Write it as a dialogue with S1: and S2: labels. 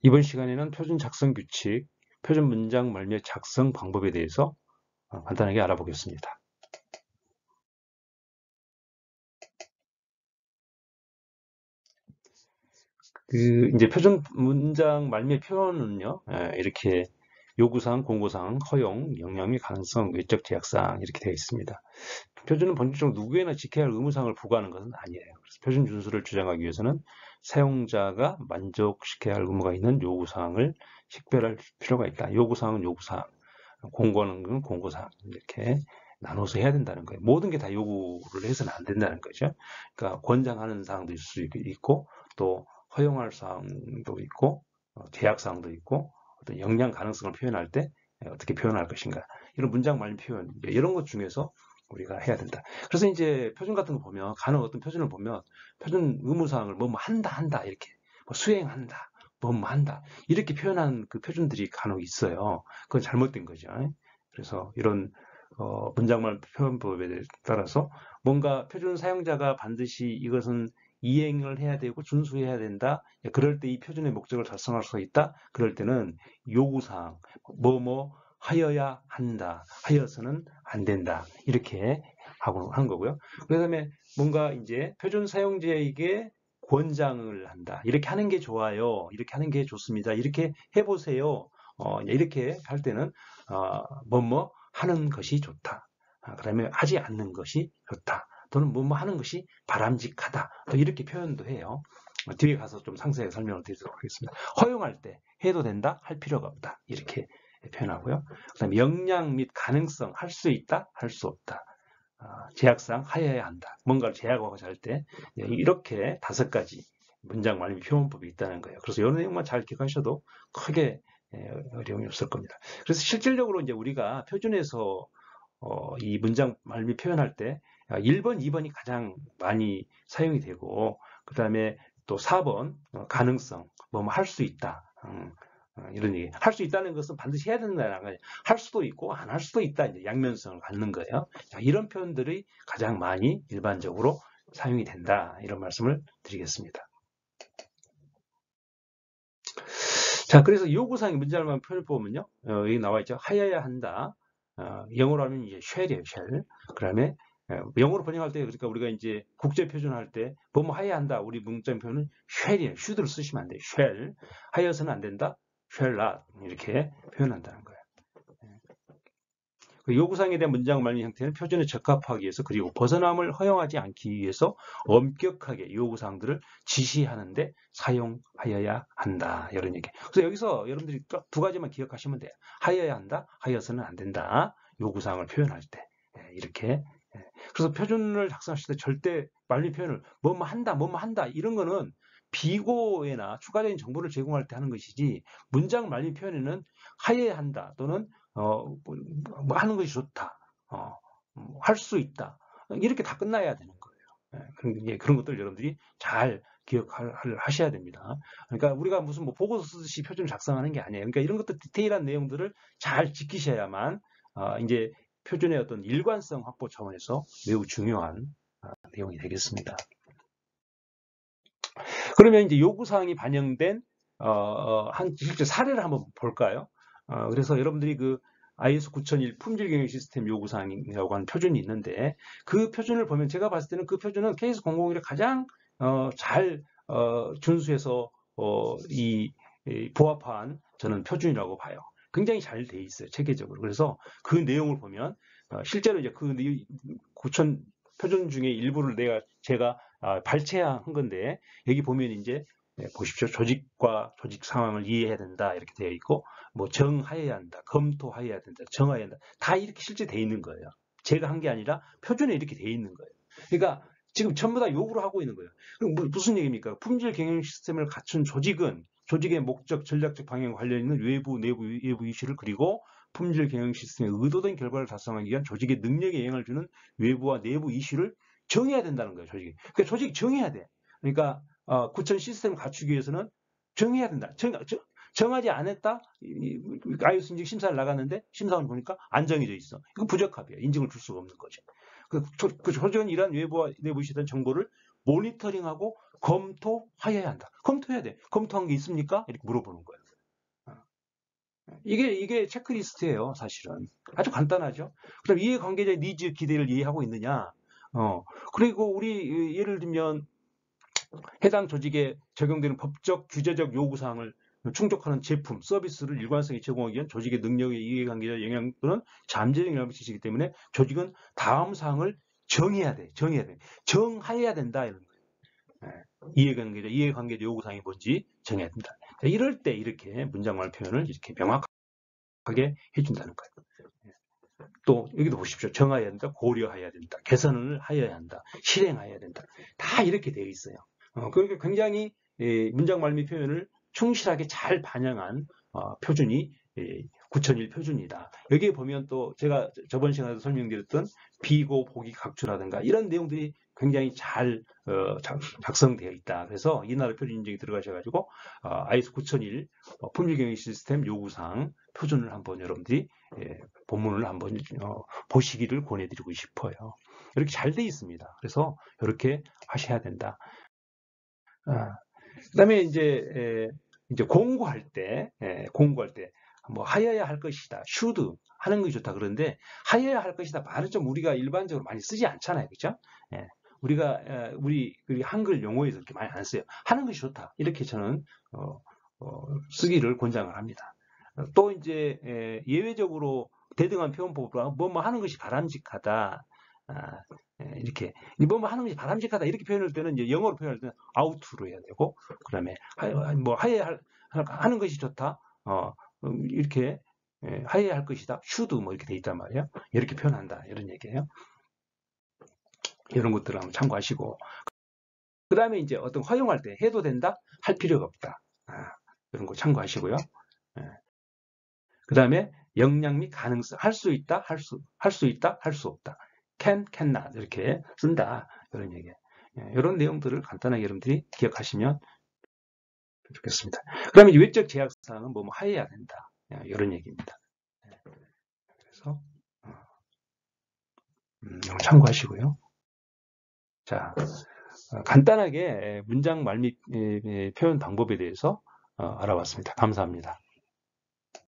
S1: 이번 시간에는 표준 작성 규칙, 표준 문장 말미의 작성 방법에 대해서 간단하게 알아보겠습니다. 이제 표준 문장 말미의 표현은요, 이렇게 요구사항, 공고사항, 허용, 영향 및 가능성, 외적 제약사항 이렇게 되어 있습니다. 표준은 본질적으로 누구에나 지켜야 할 의무사항을 부과하는 것은 아니에요. 그래서 표준 준수를 주장하기 위해서는 사용자가 만족시켜야 할 의무가 있는 요구사항을 식별할 필요가 있다. 요구사항은 요구사항, 공고하는 건 공고사항 이렇게 나눠서 해야 된다는 거예요. 모든 게 다 요구를 해서는 안 된다는 거죠. 그러니까 권장하는 사항도 있을 수 있고 또 허용할 사항도 있고 제약 사항도 있고 어떤 역량 가능성을 표현할 때 어떻게 표현할 것인가 이런 문장 말미 표현 이런 것 중에서 우리가 해야 된다. 그래서 이제 표준 같은 거 보면 간혹 어떤 표준을 보면 표준 의무사항을 뭐 한다 이렇게 뭐 수행한다 뭐 한다 이렇게 표현한 그 표준들이 간혹 있어요. 그건 잘못된 거죠. 그래서 이런 문장말 표현법에 따라서 뭔가 표준 사용자가 반드시 이것은 이행을 해야 되고 준수해야 된다. 그럴 때 이 표준의 목적을 달성할 수 있다. 그럴 때는 요구사항, 하여야 한다. 하여서는 안 된다. 이렇게 하고 하는 거고요. 그다음에 뭔가 이제 표준 사용자에게 권장을 한다. 이렇게 하는 게 좋아요. 이렇게 하는 게 좋습니다. 이렇게 해보세요. 이렇게 할 때는 하는 것이 좋다. 그다음에 하지 않는 것이 좋다. 또는 하는 것이 바람직하다. 또 이렇게 표현도 해요. 뒤에 가서 좀 상세하게 설명을 드리도록 하겠습니다. 허용할 때 해도 된다, 할 필요가 없다. 이렇게 표현하고요. 그다음에 역량 및 가능성, 할 수 있다, 할 수 없다. 제약상 하여야 한다. 뭔가를 제약하고 할 때 이렇게 5가지 문장 말미 표현법이 있다는 거예요. 그래서 이런 내용만 잘 기억하셔도 크게 어려움이 없을 겁니다. 그래서 실질적으로 이제 우리가 표준에서 이 문장 말미 표현할 때 1번, 2번이 가장 많이 사용이 되고 그 다음에 또 4번 가능성, 할 수 있다. 이런 얘기. 할 수 있다는 것은 반드시 해야 된다는 거예요. 할 수도 있고 안 할 수도 있다. 이제 양면성을 갖는 거예요. 이런 표현들이 가장 많이 일반적으로 사용이 된다. 이런 말씀을 드리겠습니다. 자, 그래서 요구사항의 문장만 표현해보면요. 여기 나와 있죠. 하여야 한다. 영어로 하면 이제 shall이에요, shall. 그 다음에 영어로 번역할 때, 그러니까 우리가 이제 국제 표준할 때, 하여야 한다. 우리 문장 표현은 shall이에요. should를 쓰시면 안 돼요. shall. 하여서는 안 된다. shall not. 이렇게 표현한다는 거예요. 그 요구사항에 대한 문장 말미 형태는 표준에 적합하기 위해서 그리고 벗어남을 허용하지 않기 위해서 엄격하게 요구사항들을 지시하는데 사용하여야 한다. 이런 얘기. 그래서 여기서 여러분들이 두 가지만 기억하시면 돼요. 하여야 한다. 하여서는 안 된다. 요구사항을 표현할 때. 이렇게. 그래서 표준을 작성하실 때 절대 말미 표현을 한다 이런 거는 비고에나 추가적인 정보를 제공할 때 하는 것이지 문장 말미 표현에는 하여야 한다 또는 하는 것이 좋다. 할 수 있다. 이렇게 다 끝나야 되는 거예요. 그런 것들 여러분들이 잘 기억하셔야 됩니다. 그러니까 우리가 무슨 보고서 쓰듯이 표준을 작성하는 게 아니에요. 그러니까 이런 것들 디테일한 내용들을 잘 지키셔야만 이제 표준의 어떤 일관성 확보 차원에서 매우 중요한 내용이 되겠습니다. 그러면 이제 요구사항이 반영된 실제 사례를 한번 볼까요? 그래서 여러분들이 그 IS 9001 품질 경영 시스템 요구사항이라고 하는 표준이 있는데 그 표준을 보면 제가 봤을 때는 그 표준은 KS 001에 가장 잘 준수해서 부합한 저는 표준이라고 봐요. 굉장히 잘 돼 있어요, 체계적으로. 그래서 그 내용을 보면 실제로 이제 그 9000 표준 중에 일부를 제가 발췌한 건데 여기 보면 이제 보십시오. 조직과 조직 상황을 이해해야 된다 이렇게 되어 있고 정하여야 한다, 검토하여야 된다, 정하여야 한다 다 이렇게 실제 되어 있는 거예요. 제가 한 게 아니라 표준에 이렇게 되어 있는 거예요. 그러니까 지금 전부 다 요구를 하고 있는 거예요. 그럼 무슨 얘기입니까? 품질 경영 시스템을 갖춘 조직은 조직의 목적, 전략적 방향과 관련 있는 외부, 내부, 외부 이슈를 그리고 품질 경영 시스템의 의도된 결과를 달성하기 위한 조직의 능력에 영향을 주는 외부와 내부 이슈를 정해야 된다는 거예요. 조직이. 그러니까 조직이 정해야 돼. 그러니까 9천 시스템을 갖추기 위해서는 정해야 된다. 정하지 않았다. IS 인증 심사를 나갔는데 심사원 보니까 안 정해져 있어. 이건 부적합이에요. 인증을 줄 수가 없는 거죠. 그 조직은 이러한 외부와 내부 이슈에 대한 정보를 모니터링하고 검토하여야 한다. 검토해야 돼. 검토한 게 있습니까? 이렇게 물어보는 거예요. 이게 체크리스트예요, 사실은. 아주 간단하죠. 그럼 이해관계자의 니즈, 기대를 이해하고 있느냐? 그리고 우리 예를 들면 해당 조직에 적용되는 법적, 규제적 요구사항을 충족하는 제품, 서비스를 일관성에 제공하기 위한 조직의 능력의 이해관계자 영향 또는 잠재적 영향을 미치기 때문에 조직은 다음 사항을 정해야 돼. 정해야 된다. 이런 거예요. 이해관계자 요구사항이 뭔지 정해야 된다. 이럴 때 이렇게 문장말 표현을 이렇게 명확하게 해준다는 거예요. 또 여기도 보십시오. 정하여야 된다, 고려해야 된다, 개선을 하여야 한다, 실행해야 된다. 다 이렇게 되어 있어요. 그러니까 굉장히 문장 말미 표현을 충실하게 잘 반영한 표준이 9001 표준이다. 여기에 보면 또 제가 저번 시간에도 설명드렸던 비고, 보기, 각주라든가 이런 내용들이 굉장히 잘 작성되어 있다. 그래서 이 나라 표준 인증이 들어가셔가지고 IS 9001 품질경영 시스템 요구사항 표준을 한번 여러분들이 본문을 한번 보시기를 권해드리고 싶어요. 이렇게 잘 돼 있습니다. 그래서 이렇게 하셔야 된다. 그다음에 이제 공고할 때 뭐 하여야 할 것이다, should 하는 것이 좋다. 그런데 하여야 할 것이다 말은 좀 우리가 일반적으로 많이 쓰지 않잖아요, 그렇죠? 우리 한글 용어에서 이렇게 많이 안 써요. 하는 것이 좋다 이렇게 저는 쓰기를 권장을 합니다. 또 이제 예외적으로 대등한 표현법으로 뭐뭐 하는 것이 바람직하다. 이렇게 뭐 하는 것이 바람직하다 이렇게 표현할 때는 이제 영어로 표현할 때는 out로 해야 되고, 그다음에 뭐 하는 것이 좋다. 이렇게 하여야 할 것이다. should 뭐 이렇게 돼 있단 말이에요. 이렇게 표현한다 이런 얘기예요. 이런 것들을 한번 참고하시고, 그다음에 이제 어떤 허용할 때 해도 된다, 할 필요가 없다. 이런 거 참고하시고요. 그다음에 역량 및 가능성, 할 수 있다, 할 수 있다, 할 수 없다. can, cannot 이렇게 쓴다. 이런 얘기. 이런 내용들을 간단하게 여러분들이 기억하시면 좋겠습니다. 그다음에 외적 제약 사항은 뭐 하여야 된다. 이런 얘기입니다. 그래서 참고하시고요. 자, 간단하게 문장 말미 표현 방법에 대해서 알아봤습니다. 감사합니다.